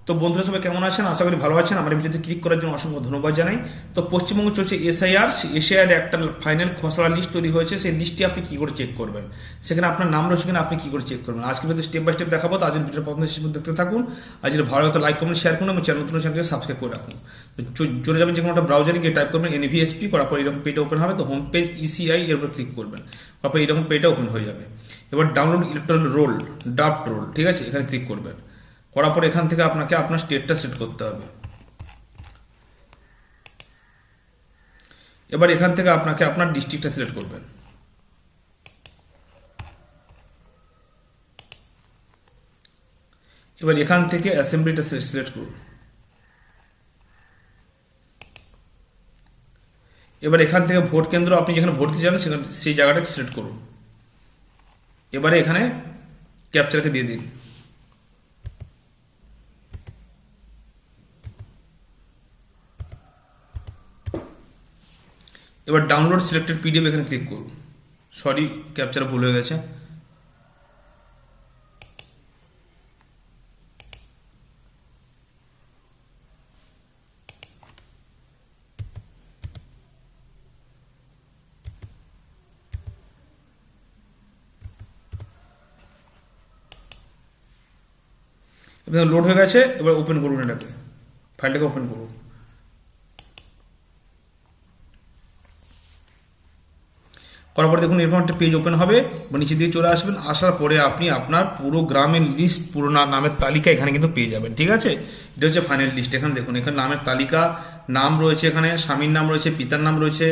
তো বন্ধুরা সবাই কেমন আছেন? আশা করি ভালো আছেন। আমার ভিডিওতে ক্লিক করার জন্য অসংখ্য ধন্যবাদ জানাই। তো পশ্চিমবঙ্গে চলছে এসআইআর একটা ফাইনাল খসড়া লিস্ট তৈরি হয়েছে। সেই লিস্টটি আপনি কি করে চেক করবেন, সেখানে আপনার নাম রয়েছে কিনা আপনি কি করে চেক করবেন, আজকে ভিডিও স্টেপ বাই স্টেপ দেখাবো। তার জন্য ভিডিও প্রথম শেষ পর্যন্ত দেখতে থাকুন। আর যদি ভালো লাগে তো লাইক কমেন্ট শেয়ার করুন এবং চ্যানেলটিকে সাবস্ক্রাইব করে রাখুন। তো চলে যাবেন যে কোনো একটা ব্রাউজারে গিয়ে টাইপ করবেন এনভিএসপি, করার পর এরকম পেজটা ওপেন হবে। তো হোম পেজ ইসিআই এর উপর ক্লিক করবেন, তারপর এরকম পেজটা ওপেন হয়ে যাবে। এবার download electoral roll, draft roll, ঠিক আছে, এখানে ক্লিক করবেন। করার পর এখান থেকে আপনাকে আপনার স্টেটটা সেট করতে হবে। এবার এখান থেকে আপনাকে আপনার ডিস্ট্রিক্টটা সিলেক্ট করবেন। এবার এখান থেকে অ্যাসেম্বলিটা সিলেক্ট করুন। এবার এখান থেকে ভোট কেন্দ্র, আপনি যেখানে ভোট দিতে চান সেখানে সেই জায়গাটা সিলেক্ট করুন। এবারে এখানে ক্যাপচারকে দিয়ে দিন। এবার ডাউনলোড সিলেক্টেড পিডিএফ এখানে ক্লিক করুন। সরি, ক্যাপচার ভুল হয়ে গেছে। এবার লোড হয়ে গেছে। এবার ওপেন করুন, এটাকে ফাইলটাকে ওপেন করুন। করার পরে দেখুন এরকম একটা পেজ ওপেন হবে বা নিচে দিয়ে চলে আসবেন। আসার পরে আপনি আপনার পুরো গ্রামের লিস্ট, পুরো নামের তালিকা এখানে কিন্তু পেয়ে যাবেন, ঠিক আছে। এটা হচ্ছে ফাইনাল লিস্ট। এখানে দেখুন, এখানে নামের তালিকা, নাম রয়েছে, এখানে স্বামীর নাম রয়েছে, পিতার নাম রয়েছে,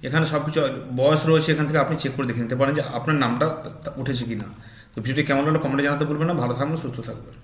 এখানে সব কিছু বয়স রয়েছে। এখান থেকে আপনি চেক করে দেখে নিতে পারেন যে আপনার নামটা উঠেছে কিনা। তো ভিডিওটি কেমন হলো কমেন্টে জানাতে ভুলবেন না। ভালো থাকবেন, সুস্থ থাকবেন।